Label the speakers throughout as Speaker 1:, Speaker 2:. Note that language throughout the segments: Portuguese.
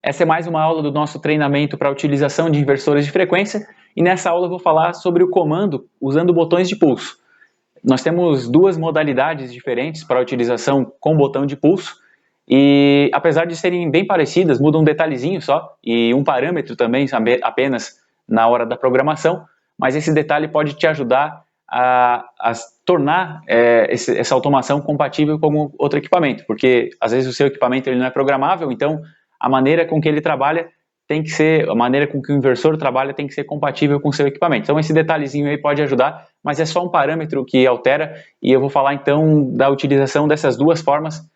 Speaker 1: Essa é mais uma aula do nosso treinamento para utilização de inversores de frequência e nessa aula eu vou falar sobre o comando usando botões de pulso. Nós temos duas modalidades diferentes para a utilização com botão de pulso e apesar de serem bem parecidas, muda um detalhezinho só e um parâmetro também apenas na hora da programação, mas esse detalhe pode te ajudar a tornar essa automação compatível com outro equipamento, porque às vezes o seu equipamento ele não é programável, então a maneira com que ele trabalha tem que ser, a maneira com que o inversor trabalha tem que ser compatível com o seu equipamento. Então esse detalhezinho aí pode ajudar, mas é só um parâmetro que altera e eu vou falar então da utilização dessas duas formas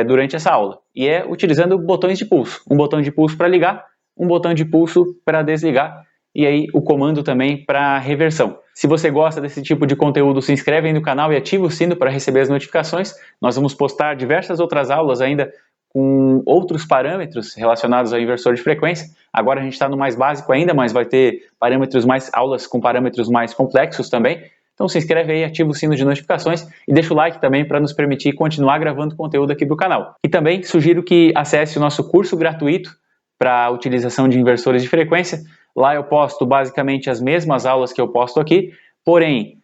Speaker 1: durante essa aula. E é utilizando botões de pulso. Um botão de pulso para ligar, um botão de pulso para desligar e aí o comando também para reversão. Se você gosta desse tipo de conteúdo, se inscreve aí no canal e ativa o sino para receber as notificações. Nós vamos postar diversas outras aulas ainda com outros parâmetros relacionados ao inversor de frequência. Agora a gente está no mais básico ainda, mas vai ter aulas com parâmetros mais complexos também. Então se inscreve aí, ativa o sino de notificações e deixa o like também para nos permitir continuar gravando conteúdo aqui do canal. E também sugiro que acesse o nosso curso gratuito para a utilização de inversores de frequência. Lá eu posto basicamente as mesmas aulas que eu posto aqui, porém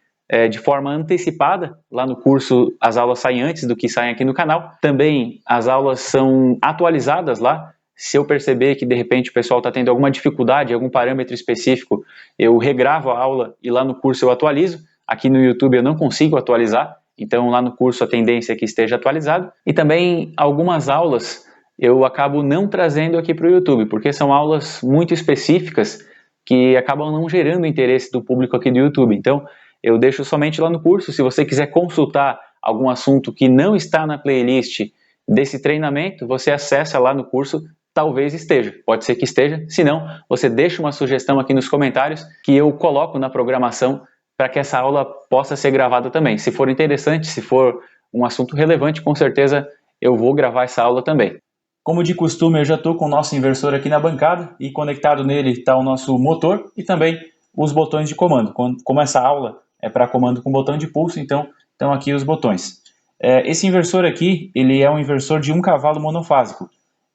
Speaker 1: de forma antecipada. Lá no curso as aulas saem antes do que saem aqui no canal. Também as aulas são atualizadas lá. Se eu perceber que de repente o pessoal está tendo alguma dificuldade, algum parâmetro específico, eu regravo a aula e lá no curso eu atualizo. Aqui no YouTube eu não consigo atualizar, então lá no curso a tendência é que esteja atualizado. E também algumas aulas eu acabo não trazendo aqui para o YouTube, porque são aulas muito específicas que acabam não gerando interesse do público aqui do YouTube. Então eu deixo somente lá no curso. Se você quiser consultar algum assunto que não está na playlist desse treinamento, você acessa lá no curso, talvez esteja, pode ser que esteja, se não, você deixa uma sugestão aqui nos comentários que eu coloco na programação para que essa aula possa ser gravada também. Se for interessante, se for um assunto relevante, com certeza eu vou gravar essa aula também. Como de costume, eu já estou com o nosso inversor aqui na bancada e conectado nele está o nosso motor e também os botões de comando. Como essa aula é para comando com botão de pulso, então estão aqui os botões. Esse inversor aqui, ele é um inversor de 1 cavalo monofásico.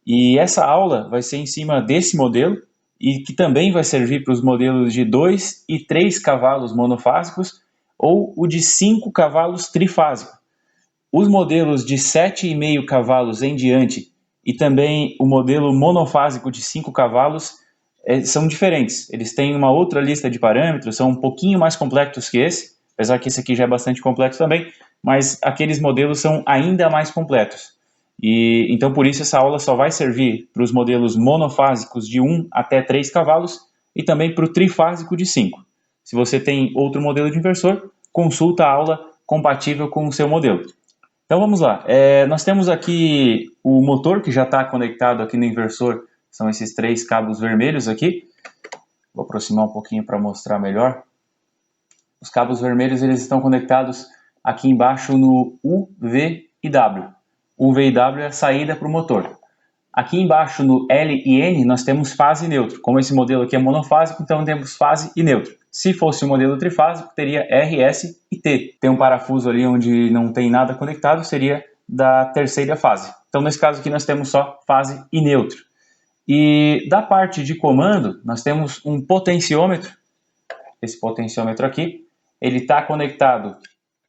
Speaker 1: E essa aula vai ser em cima desse modelo e que também vai servir para os modelos de 2 e 3 cavalos monofásicos ou o de 5 cavalos trifásico. Os modelos de 7,5 cavalos em diante e também o modelo monofásico de 5 cavalos são diferentes. Eles têm uma outra lista de parâmetros, são um pouquinho mais complexos que esse, apesar que esse aqui já é bastante complexo também, mas aqueles modelos são ainda mais completos. E então por isso essa aula só vai servir para os modelos monofásicos de 1 até 3 cavalos e também para o trifásico de 5. Se você tem outro modelo de inversor, consulta a aula compatível com o seu modelo. Então vamos lá, nós temos aqui o motor que já está conectado aqui no inversor, são esses 3 cabos vermelhos aqui. Vou aproximar um pouquinho para mostrar melhor. Os cabos vermelhos eles estão conectados aqui embaixo no U, V e W. U, V e W é a saída para o motor. Aqui embaixo no L e N nós temos fase e neutro. Como esse modelo aqui é monofásico, então temos fase e neutro. Se fosse um modelo trifásico, teria R, S e T. Tem um parafuso ali onde não tem nada conectado, seria da terceira fase. Então nesse caso aqui nós temos só fase e neutro. E da parte de comando, nós temos um potenciômetro. Esse potenciômetro aqui, ele está conectado.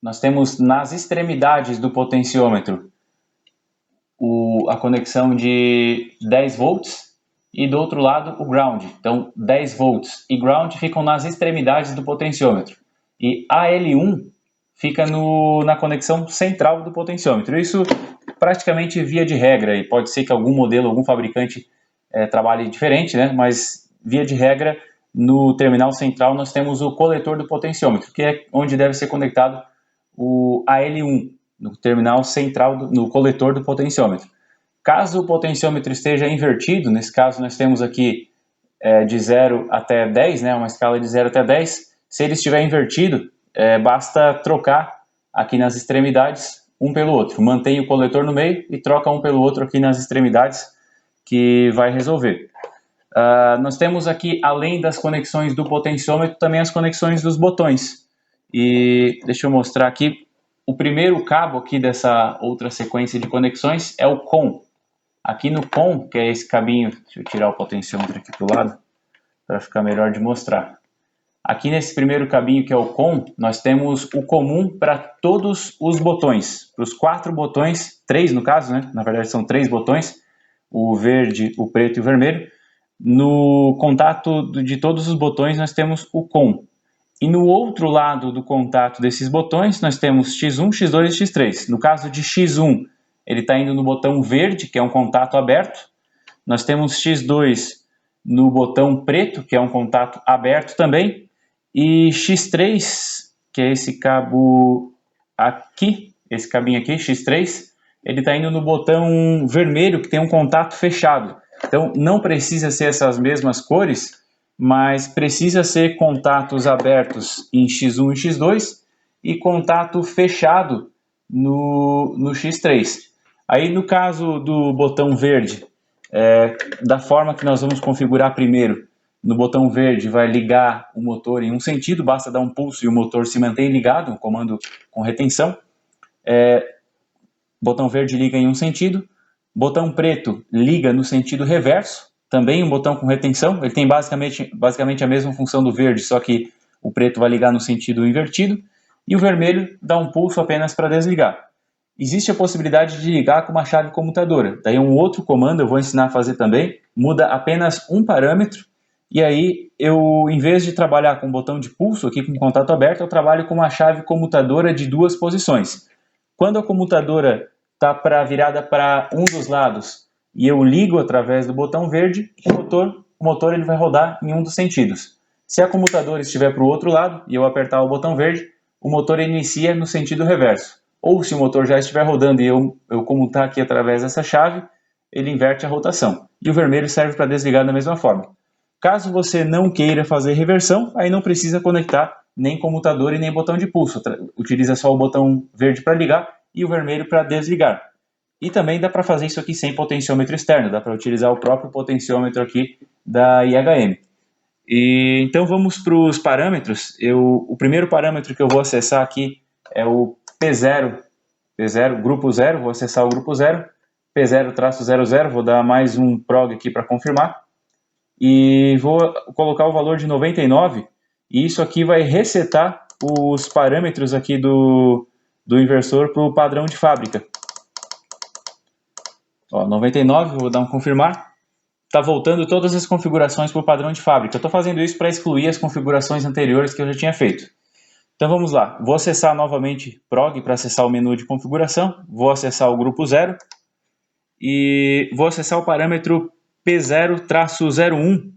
Speaker 1: Nós temos nas extremidades do potenciômetro a conexão de 10 volts e do outro lado o ground. Então 10 volts e ground ficam nas extremidades do potenciômetro. E AL1 fica na conexão central do potenciômetro. Isso praticamente via de regra, e pode ser que algum modelo, algum fabricante trabalhe diferente, né? Mas via de regra, no terminal central nós temos o coletor do potenciômetro, que é onde deve ser conectado o AL1, no terminal central, no coletor do potenciômetro. Caso o potenciômetro esteja invertido, nesse caso nós temos aqui de 0 até 10, né? Uma escala de 0 até 10, se ele estiver invertido, basta trocar aqui nas extremidades um pelo outro. Mantém o coletor no meio e troca um pelo outro aqui nas extremidades, que vai resolver. Nós temos aqui, além das conexões do potenciômetro, também as conexões dos botões. E deixa eu mostrar aqui. O primeiro cabo aqui dessa outra sequência de conexões é o COM. Aqui no COM, que é esse cabinho, deixa eu tirar o potenciômetro aqui para o lado, para ficar melhor de mostrar. Aqui nesse primeiro cabinho, que é o COM, nós temos o comum para todos os botões. Para os 4 botões, 3 no caso, né? Na verdade são 3 botões, o verde, o preto e o vermelho. No contato de todos os botões nós temos o COM. E no outro lado do contato desses botões nós temos X1, X2 e X3. No caso de X1, ele está indo no botão verde, que é um contato aberto. Nós temos X2 no botão preto, que é um contato aberto também. E X3, que é esse cabo aqui, esse cabinho aqui, X3, ele está indo no botão vermelho, que tem um contato fechado. Então, não precisa ser essas mesmas cores, mas precisa ser contatos abertos em X1 e X2 e contato fechado no X3. Aí, no caso do botão verde, da forma que nós vamos configurar primeiro, no botão verde vai ligar o motor em um sentido, basta dar um pulso e o motor se mantém ligado, um comando com retenção. Botão verde liga em um sentido, botão preto liga no sentido reverso, também um botão com retenção, ele tem basicamente a mesma função do verde, só que o preto vai ligar no sentido invertido, e o vermelho dá um pulso apenas para desligar. Existe a possibilidade de ligar com uma chave comutadora, daí um outro comando eu vou ensinar a fazer também, muda apenas um parâmetro, e aí eu, em vez de trabalhar com o botão de pulso aqui com contato aberto, eu trabalho com uma chave comutadora de 2 posições. Quando a comutadora está virada para um dos lados e eu ligo através do botão verde, o motor ele vai rodar em um dos sentidos. Se a comutadora estiver para o outro lado e eu apertar o botão verde, o motor inicia no sentido reverso. Ou se o motor já estiver rodando e eu comutar aqui através dessa chave, ele inverte a rotação. E o vermelho serve para desligar da mesma forma. Caso você não queira fazer reversão, aí não precisa conectar nem comutador e nem botão de pulso. Utiliza só o botão verde para ligar e o vermelho para desligar. E também dá para fazer isso aqui sem potenciômetro externo, dá para utilizar o próprio potenciômetro aqui da IHM. Então vamos para os parâmetros. O primeiro parâmetro que eu vou acessar aqui é o P0, grupo 0, vou acessar o grupo 0, P0-00, vou dar mais um prog aqui para confirmar. E vou colocar o valor de 99, e isso aqui vai resetar os parâmetros aqui do inversor para o padrão de fábrica. Ó, 99, vou dar um confirmar. Está voltando todas as configurações para o padrão de fábrica. Eu estou fazendo isso para excluir as configurações anteriores que eu já tinha feito. Então vamos lá, vou acessar novamente prog para acessar o menu de configuração, vou acessar o grupo 0 e vou acessar o parâmetro P0-01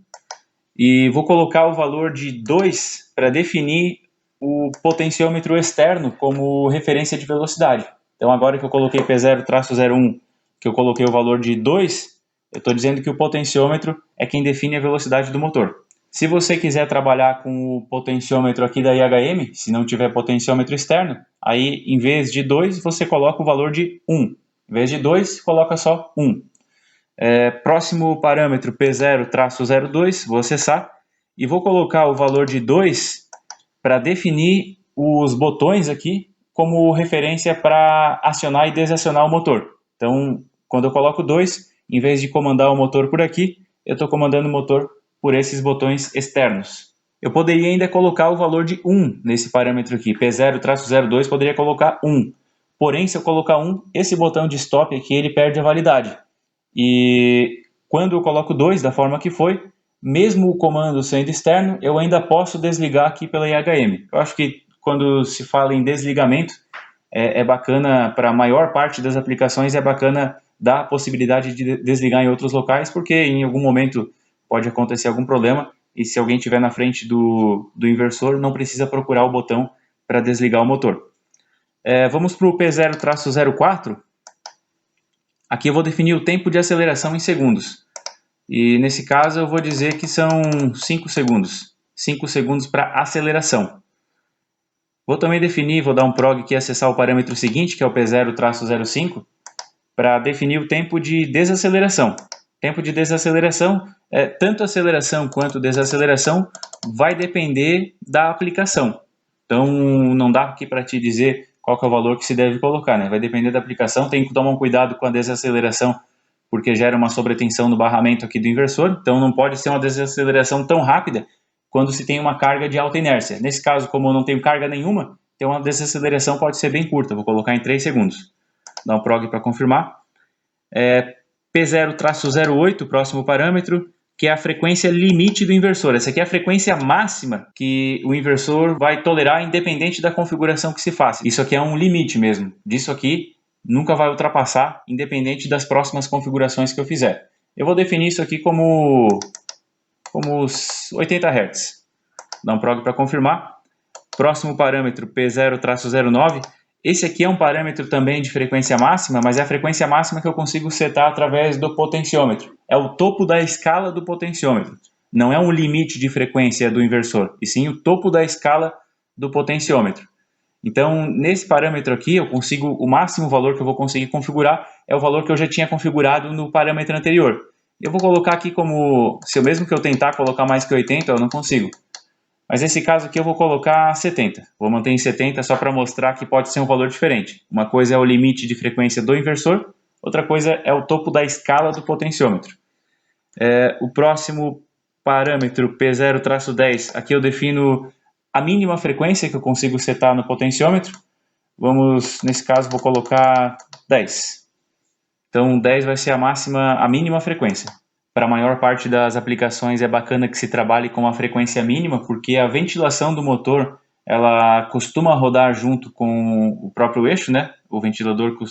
Speaker 1: e vou colocar o valor de 2 para definir o potenciômetro externo como referência de velocidade. Então agora que eu coloquei P0-01, que eu coloquei o valor de 2, eu estou dizendo que o potenciômetro é quem define a velocidade do motor. Se você quiser trabalhar com o potenciômetro aqui da IHM, se não tiver potenciômetro externo, aí em vez de 2 você coloca o valor de 1. Em vez de 2, coloca só 1. Próximo parâmetro P0-02, vou acessar e vou colocar o valor de 2 para definir os botões aqui como referência para acionar e desacionar o motor. Então, quando eu coloco 2, em vez de comandar o motor por aqui, eu estou comandando o motor por esses botões externos. Eu poderia ainda colocar o valor de 1 nesse parâmetro aqui, P0-02 poderia colocar 1. Porém, se eu colocar 1, esse botão de stop aqui ele perde a validade. E quando eu coloco 2 da forma que foi, mesmo o comando sendo externo, eu ainda posso desligar aqui pela IHM. Eu acho que quando se fala em desligamento, é bacana, para a maior parte das aplicações, é bacana dar a possibilidade de desligar em outros locais, porque em algum momento pode acontecer algum problema, e se alguém estiver na frente do inversor, não precisa procurar o botão para desligar o motor. Vamos para o P0-04. Aqui eu vou definir o tempo de aceleração em segundos. E nesse caso eu vou dizer que são 5 segundos. 5 segundos para aceleração. Vou também definir, vou dar um prog aqui e acessar o parâmetro seguinte, que é o P0-05, para definir o tempo de desaceleração. Tempo de desaceleração, tanto aceleração quanto desaceleração, vai depender da aplicação. Então não dá aqui para te dizer qual que é o valor que se deve colocar, né? Vai depender da aplicação, tem que tomar um cuidado com a desaceleração porque gera uma sobretensão no barramento aqui do inversor, então não pode ser uma desaceleração tão rápida quando se tem uma carga de alta inércia. Nesse caso, como eu não tenho carga nenhuma, então a desaceleração pode ser bem curta, vou colocar em 3 segundos. Dá um prog para confirmar. P0-08, próximo parâmetro, que é a frequência limite do inversor. Essa aqui é a frequência máxima que o inversor vai tolerar, independente da configuração que se faça. Isso aqui é um limite mesmo. Disso aqui nunca vai ultrapassar, independente das próximas configurações que eu fizer. Eu vou definir isso aqui como os 80 Hz. Dá um prog para confirmar. Próximo parâmetro, P0-09. Esse aqui é um parâmetro também de frequência máxima, mas é a frequência máxima que eu consigo setar através do potenciômetro. É o topo da escala do potenciômetro. Não é um limite de frequência do inversor, e sim o topo da escala do potenciômetro. Então, nesse parâmetro aqui, eu consigo, o máximo valor que eu vou conseguir configurar é o valor que eu já tinha configurado no parâmetro anterior. Eu vou colocar aqui como, mesmo que eu tentar colocar mais que 80, eu não consigo. Mas nesse caso aqui eu vou colocar 70. Vou manter em 70 só para mostrar que pode ser um valor diferente. Uma coisa é o limite de frequência do inversor, outra coisa é o topo da escala do potenciômetro. O próximo parâmetro, P0-10, aqui eu defino a mínima frequência que eu consigo setar no potenciômetro. Nesse caso, vou colocar 10. Então, 10 vai ser a mínima frequência. Para a maior parte das aplicações é bacana que se trabalhe com a frequência mínima, porque a ventilação do motor ela costuma rodar junto com o próprio eixo, né?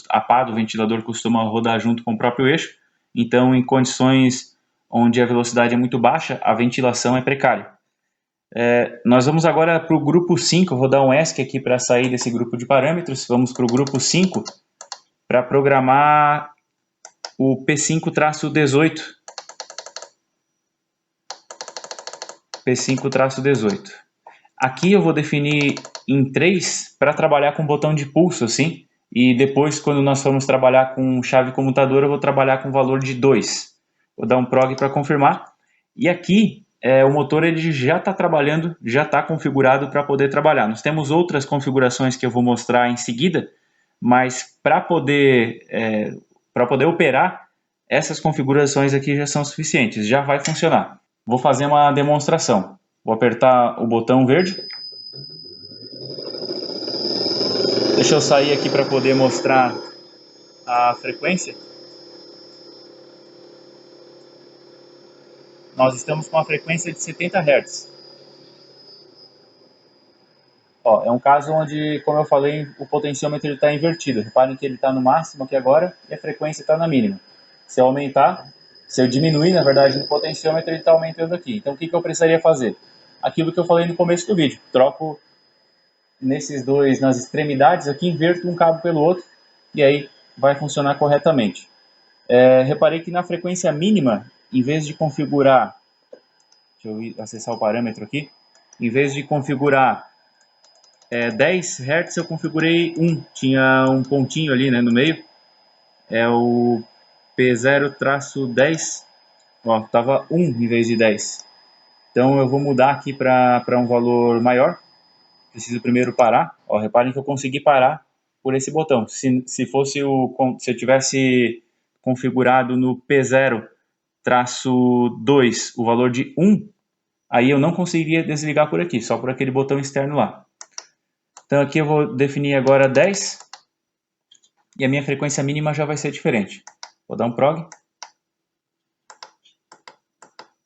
Speaker 1: A pá do ventilador costuma rodar junto com o próprio eixo. Então, em condições onde a velocidade é muito baixa, a ventilação é precária. Nós vamos agora para o grupo 5, vou dar um ESC aqui para sair desse grupo de parâmetros. Vamos para o grupo 5 para programar o P5-18. P5-18. Aqui eu vou definir em 3 para trabalhar com botão de pulso, assim, e depois quando nós formos trabalhar com chave comutadora eu vou trabalhar com valor de 2. Vou dar um prog para confirmar. E aqui o motor ele já está trabalhando, já está configurado para poder trabalhar. Nós temos outras configurações que eu vou mostrar em seguida, mas para poder operar, essas configurações aqui já são suficientes, já vai funcionar. Vou fazer uma demonstração. Vou apertar o botão verde. Deixa eu sair aqui para poder mostrar a frequência. Nós estamos com a frequência de 70 Hz. É um caso onde, como eu falei, o potenciômetro está invertido. Reparem que ele está no máximo aqui agora e a frequência está na mínima. Se eu diminuir, na verdade, no potenciômetro, ele está aumentando aqui. Então, o que eu precisaria fazer? Aquilo que eu falei no começo do vídeo. Troco nesses dois, nas extremidades aqui, inverto um cabo pelo outro e aí vai funcionar corretamente. Reparei que na frequência mínima, em vez de configurar, deixa eu acessar o parâmetro aqui, em vez de configurar 10 Hz, eu configurei 1, tinha um pontinho ali, né, no meio, é o P0-10, estava 1 em vez de 10. Então eu vou mudar aqui para um valor maior. Preciso primeiro parar. Reparem que eu consegui parar por esse botão. Se eu tivesse configurado no P0-2 o valor de 1, aí eu não conseguiria desligar por aqui, só por aquele botão externo lá. Então aqui eu vou definir agora 10 e a minha frequência mínima já vai ser diferente. Vou dar um prog.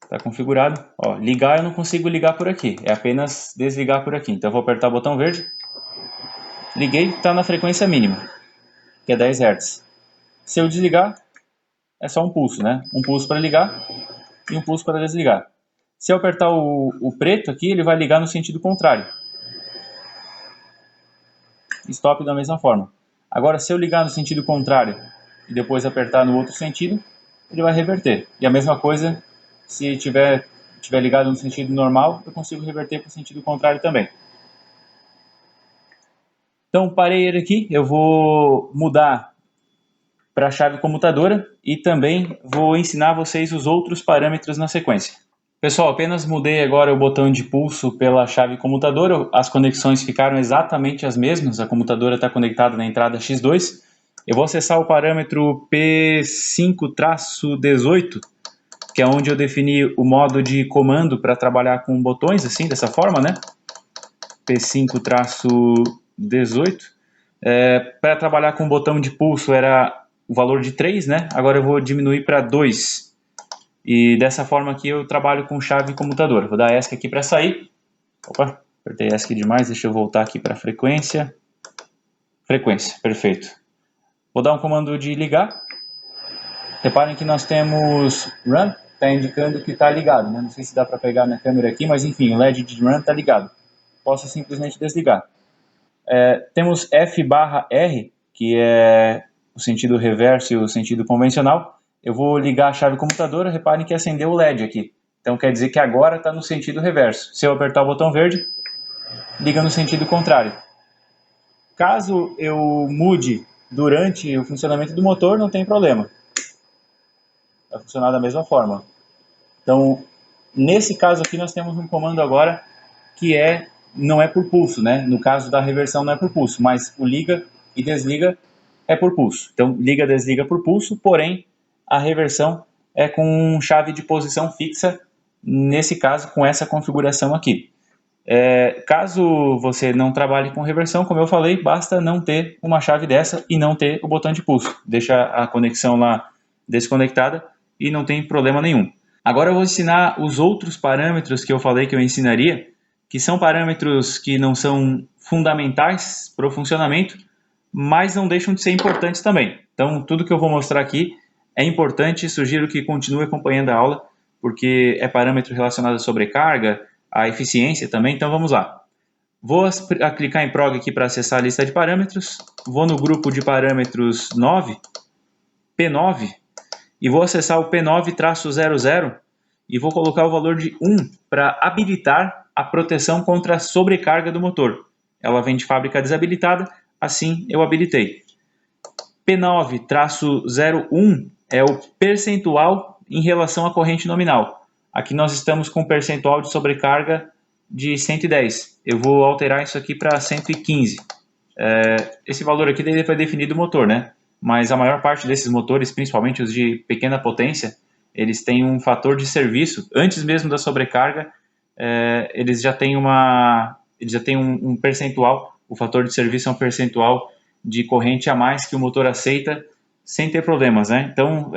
Speaker 1: Está configurado. Ligar eu não consigo ligar por aqui, é apenas desligar por aqui. Então eu vou apertar o botão verde. Liguei, está na frequência mínima, que é 10 Hz. Se eu desligar, é só um pulso, né? Um pulso para ligar e um pulso para desligar. Se eu apertar o preto aqui, ele vai ligar no sentido contrário. Stop da mesma forma. Agora, se eu ligar no sentido contrário e depois apertar no outro sentido, ele vai reverter. E a mesma coisa, se tiver ligado no sentido normal, eu consigo reverter para o sentido contrário também. Então, parei ele aqui. Eu vou mudar para a chave comutadora e também vou ensinar vocês os outros parâmetros na sequência. Pessoal, apenas mudei agora o botão de pulso pela chave comutadora, as conexões ficaram exatamente as mesmas, a comutadora está conectada na entrada X2
Speaker 2: Eu vou acessar o parâmetro P5-18, que é onde eu defini o modo de comando para trabalhar com botões, assim, dessa forma, né? P5-18. Para trabalhar com o botão de pulso era o valor de 3, né? Agora eu vou diminuir para 2. E dessa forma aqui eu trabalho com chave comutador. Vou dar ESC aqui para sair. Opa, apertei ESC demais, deixa eu voltar aqui para frequência. Frequência, perfeito. Vou dar um comando de ligar. Reparem que nós temos Run, está indicando que está ligado, né? Não sei se dá para pegar na câmera aqui, mas enfim, o LED de Run está ligado. Posso simplesmente desligar. Temos F/R, que é o sentido reverso e o sentido convencional. Eu vou ligar a chave computadora, reparem que acendeu o LED aqui. Então quer dizer que agora está no sentido reverso. Se eu apertar o botão verde, liga no sentido contrário. Caso eu mude durante o funcionamento do motor, não tem problema. Vai funcionar da mesma forma. Então, nesse caso aqui, nós temos um comando agora que não é por pulso, né? No caso da reversão não é por pulso, mas o liga e desliga é por pulso. Então, liga, desliga por pulso, porém, a reversão é com chave de posição fixa, nesse caso, com essa configuração aqui. Caso você não trabalhe com reversão, como eu falei, basta não ter uma chave dessa e não ter o botão de pulso. Deixa a conexão lá desconectada e não tem problema nenhum. Agora eu vou ensinar os outros parâmetros que eu falei que eu ensinaria, que são parâmetros que não são fundamentais para o funcionamento, mas não deixam de ser importantes também. Então, tudo que eu vou mostrar aqui é importante, sugiro que continue acompanhando a aula, porque é parâmetro relacionado à sobrecarga, à eficiência também, então vamos lá. Vou clicar em prog aqui para acessar a lista de parâmetros, vou no grupo de parâmetros 9, P9, e vou acessar o P9-00 e vou colocar o valor de 1 para habilitar a proteção contra a sobrecarga do motor. Ela vem de fábrica desabilitada, assim eu habilitei. P9-01 é o percentual em relação à corrente nominal. Aqui nós estamos com um percentual de sobrecarga de 110. Eu vou alterar isso aqui para 115. Esse valor aqui foi definido do motor, né? Mas a maior parte desses motores, principalmente os de pequena potência, eles têm um fator de serviço. Antes mesmo da sobrecarga, eles já têm um percentual. O fator de serviço é um percentual de corrente a mais que o motor aceita sem ter problemas, né? Então,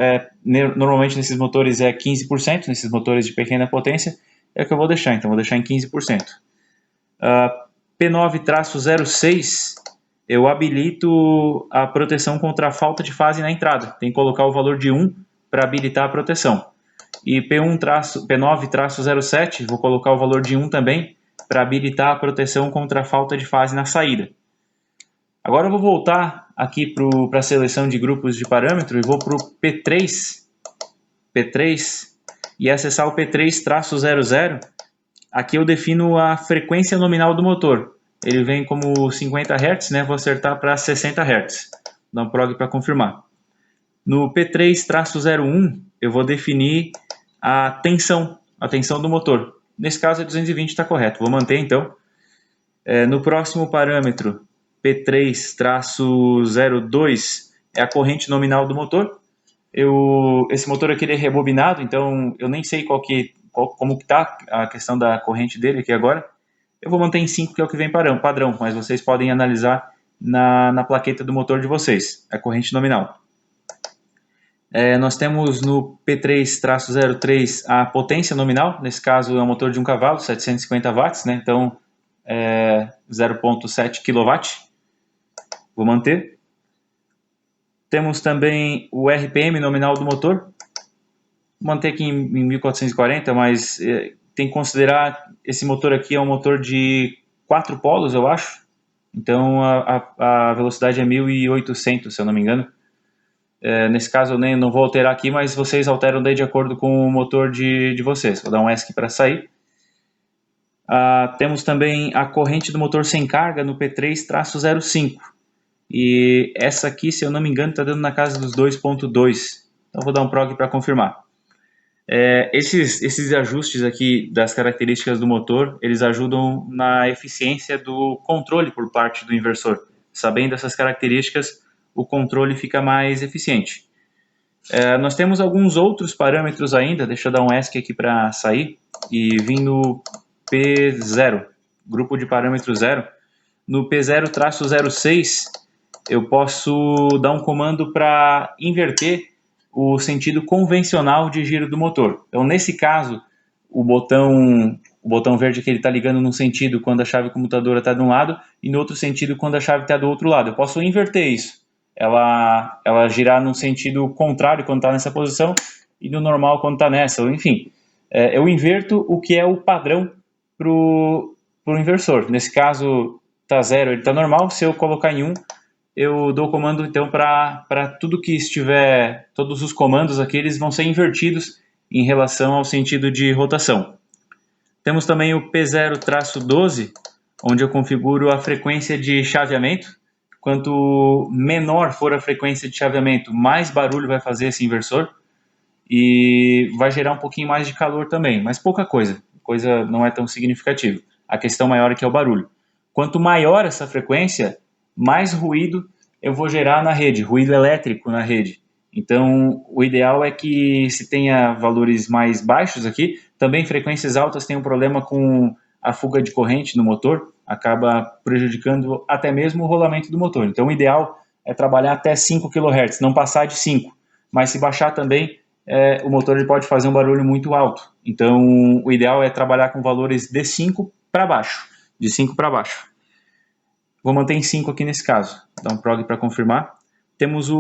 Speaker 2: normalmente nesses motores é 15%, nesses motores de pequena potência, é o que eu vou deixar. Então, vou deixar em 15%. P9-06, eu habilito a proteção contra a falta de fase na entrada. Tem que colocar o valor de 1 para habilitar a proteção. E P9-07, vou colocar o valor de 1 também para habilitar a proteção contra a falta de fase na saída. Agora eu vou voltar aqui para a seleção de grupos de parâmetro e vou para o P3 e acessar o P3-00. Aqui eu defino a frequência nominal do motor. Ele vem como 50 Hz, né? Vou acertar para 60 Hz. Dá um prog para confirmar. No P3-01 eu vou definir a tensão do motor. Nesse caso, 220 está correto. Vou manter então. No próximo parâmetro, P3-02 é a corrente nominal do motor. Esse motor aqui ele é rebobinado, então eu nem sei como está a questão da corrente dele aqui agora. Eu vou manter em 5, que é o que vem padrão, mas vocês podem analisar na plaqueta do motor de vocês, a corrente nominal. Nós temos no P3-03 a potência nominal, nesse caso é um motor de 1 cavalo, 750 watts, né? Então 0,7 kW. Vou manter. Temos também o RPM nominal do motor. Vou manter aqui em 1440, mas tem que considerar esse motor aqui é um motor de 4 polos, eu acho. Então a velocidade é 1800, se eu não me engano. Nesse caso eu não vou alterar aqui, mas vocês alteram daí de acordo com o motor de vocês. Vou dar um ESC para sair. Temos também a corrente do motor sem carga no P3-05. E essa aqui, se eu não me engano, está dando na casa dos 2.2. Então vou dar um prog para confirmar. Esses ajustes aqui das características do motor, eles ajudam na eficiência do controle por parte do inversor. Sabendo essas características, o controle fica mais eficiente. Nós temos alguns outros parâmetros ainda, deixa eu dar um ESC aqui para sair, e vim no P0, grupo de parâmetro 0. No P0-06, eu posso dar um comando para inverter o sentido convencional de giro do motor. Então, nesse caso, o botão verde que ele está ligando num sentido quando a chave comutadora está de um lado e no outro sentido quando a chave está do outro lado. Eu posso inverter isso. Ela girar no sentido contrário quando está nessa posição e no normal quando está nessa. Enfim, eu inverto o que é o padrão para o inversor. Nesse caso, está 0, ele está normal. Se eu colocar em 1, eu dou o comando então para tudo que estiver, todos os comandos aqui, eles vão ser invertidos em relação ao sentido de rotação. Temos também o P0-12, onde eu configuro a frequência de chaveamento. Quanto menor for a frequência de chaveamento, mais barulho vai fazer esse inversor e vai gerar um pouquinho mais de calor também, mas pouca coisa, não é tão significativa. A questão maior é que é o barulho. Quanto maior essa frequência, mais ruído eu vou gerar na rede, ruído elétrico na rede. Então, o ideal é que se tenha valores mais baixos aqui. Também frequências altas têm um problema com a fuga de corrente no motor, acaba prejudicando até mesmo o rolamento do motor. Então, o ideal é trabalhar até 5 kHz, não passar de 5. Mas se baixar também, o motor ele pode fazer um barulho muito alto. Então, o ideal é trabalhar com valores de 5 para baixo, de 5 para baixo. Vou manter em 5 aqui nesse caso. Dá um prog para confirmar. Temos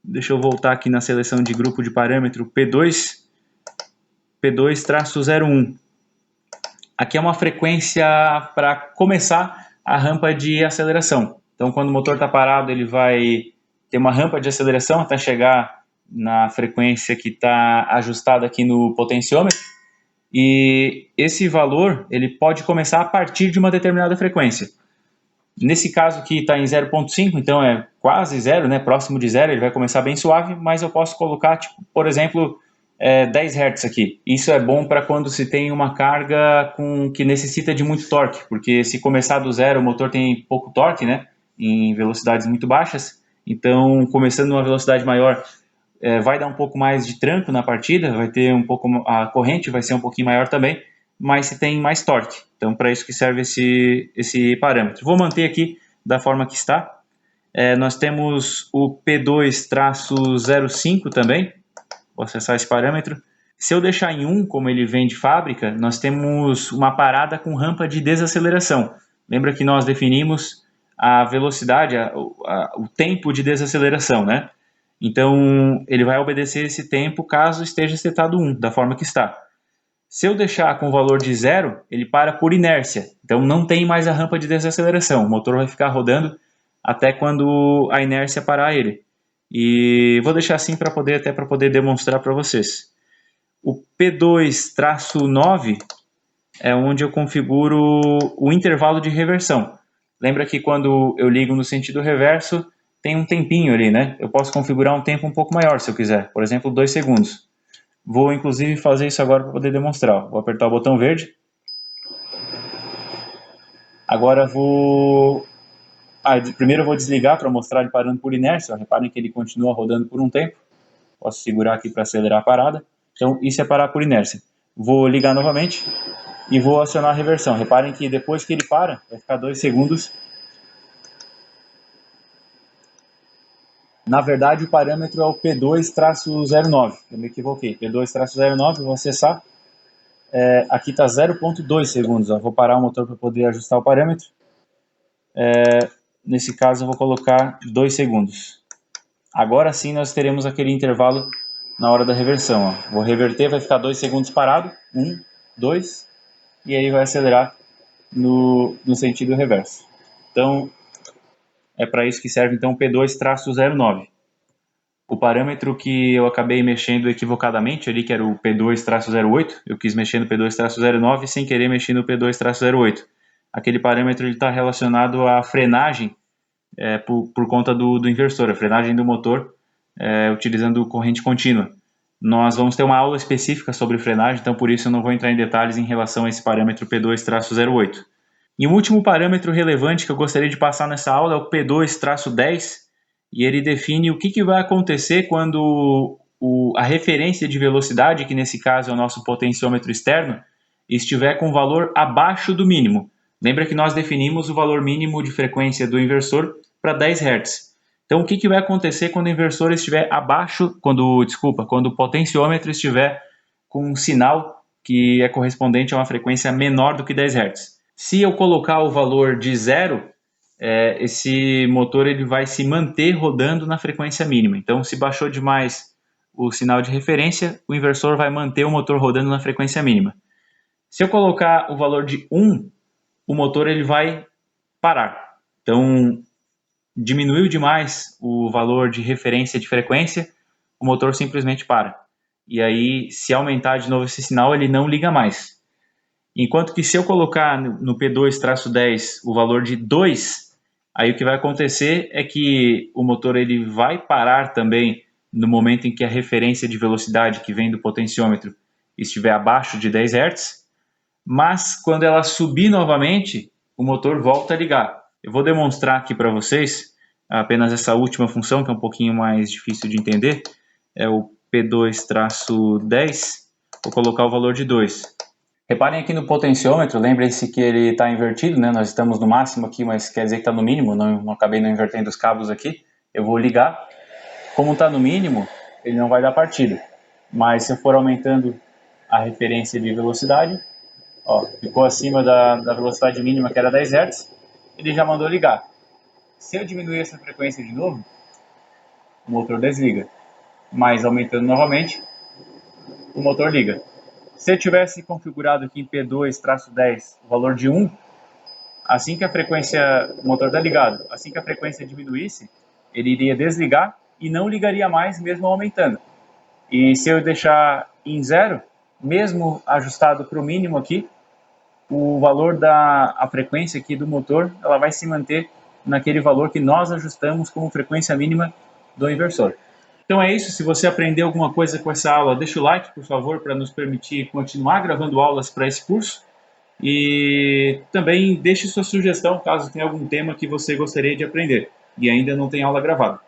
Speaker 2: deixa eu voltar aqui na seleção de grupo de parâmetro P2-01. Aqui é uma frequência para começar a rampa de aceleração. Então, quando o motor está parado, ele vai ter uma rampa de aceleração até chegar na frequência que está ajustada aqui no potenciômetro. E esse valor ele pode começar a partir de uma determinada frequência. Nesse caso aqui está em 0.5, então é quase zero, né? Próximo de zero, ele vai começar bem suave, mas eu posso colocar, por exemplo, 10 Hz aqui. Isso é bom para quando se tem uma carga que necessita de muito torque, porque se começar do zero, o motor tem pouco torque, né? Em velocidades muito baixas. Então, começando numa velocidade maior, vai dar um pouco mais de tranco na partida, vai ter a corrente vai ser um pouquinho maior também, mas se tem mais torque. Então, para isso que serve esse parâmetro. Vou manter aqui da forma que está. Nós temos o P2-05 também. Vou acessar esse parâmetro. Se eu deixar em 1, como ele vem de fábrica, nós temos uma parada com rampa de desaceleração. Lembra que nós definimos a velocidade, o tempo de desaceleração, né? Então, ele vai obedecer esse tempo caso esteja setado 1, da forma que está. Se eu deixar com o valor de 0, ele para por inércia. Então, não tem mais a rampa de desaceleração. O motor vai ficar rodando até quando a inércia parar ele. E vou deixar assim para poder demonstrar para vocês. O P2-9 é onde eu configuro o intervalo de reversão. Lembra que quando eu ligo no sentido reverso, tem um tempinho ali, né? Eu posso configurar um tempo um pouco maior se eu quiser. Por exemplo, 2 segundos. Vou, inclusive, fazer isso agora para poder demonstrar. Vou apertar o botão verde. Agora primeiro eu vou desligar para mostrar ele parando por inércia. Reparem que ele continua rodando por um tempo. Posso segurar aqui para acelerar a parada. Então, isso é parar por inércia. Vou ligar novamente e vou acionar a reversão. Reparem que depois que ele para, vai ficar 2 segundos. Na verdade, o parâmetro é o P2-09. Eu me equivoquei. P2-09, vou acessar. Aqui está 0.2 segundos. Vou parar o motor para poder ajustar o parâmetro. Nesse caso, eu vou colocar 2 segundos. Agora sim, nós teremos aquele intervalo na hora da reversão. Vou reverter, vai ficar 2 segundos parado. 1, 2. E aí vai acelerar no sentido reverso. Então, é para isso que serve então o P2-09. O parâmetro que eu acabei mexendo equivocadamente ali, que era o P2-08, eu quis mexer no P2-09 sem querer mexer no P2-08. Aquele parâmetro está relacionado à frenagem por conta do inversor, a frenagem do motor utilizando corrente contínua. Nós vamos ter uma aula específica sobre frenagem, então por isso eu não vou entrar em detalhes em relação a esse parâmetro P2-08. E o último parâmetro relevante que eu gostaria de passar nessa aula é o P2-10, e ele define o que vai acontecer quando a referência de velocidade, que nesse caso é o nosso potenciômetro externo, estiver com valor abaixo do mínimo. Lembra que nós definimos o valor mínimo de frequência do inversor para 10 Hz. Então, o que vai acontecer quando o inversor estiver abaixo, quando o potenciômetro estiver com um sinal que é correspondente a uma frequência menor do que 10 Hz? Se eu colocar o valor de 0, esse motor ele vai se manter rodando na frequência mínima. Então, se baixou demais o sinal de referência, o inversor vai manter o motor rodando na frequência mínima. Se eu colocar o valor de 1, o motor ele vai parar. Então, diminuiu demais o valor de referência de frequência, o motor simplesmente para. E aí, se aumentar de novo esse sinal, ele não liga mais. Enquanto que se eu colocar no P2-10 o valor de 2, aí o que vai acontecer é que o motor ele vai parar também no momento em que a referência de velocidade que vem do potenciômetro estiver abaixo de 10 Hz, mas quando ela subir novamente, o motor volta a ligar. Eu vou demonstrar aqui para vocês apenas essa última função, que é um pouquinho mais difícil de entender, é o P2-10, vou colocar o valor de 2.
Speaker 1: Reparem aqui no potenciômetro, lembrem-se que ele está invertido, né? Nós estamos no máximo aqui, mas quer dizer que está no mínimo, não acabei não invertendo os cabos aqui. Eu vou ligar. Como está no mínimo, ele não vai dar partida. Mas se eu for aumentando a referência de velocidade, ó, ficou acima da velocidade mínima, que era 10 Hz, ele já mandou ligar. Se eu diminuir essa frequência de novo, o motor desliga. Mas aumentando novamente, o motor liga. Se eu tivesse configurado aqui em P2-10 o valor de 1, assim que a frequência, o motor está ligado, assim que a frequência diminuísse, ele iria desligar e não ligaria mais mesmo aumentando. E se eu deixar em 0, mesmo ajustado para o mínimo aqui, o valor a frequência aqui do motor, ela vai se manter naquele valor que nós ajustamos como frequência mínima do inversor. Então é isso, se você aprendeu alguma coisa com essa aula, deixa o like, por favor, para nos permitir continuar gravando aulas para esse curso. E também deixe sua sugestão, caso tenha algum tema que você gostaria de aprender e ainda não tem aula gravada.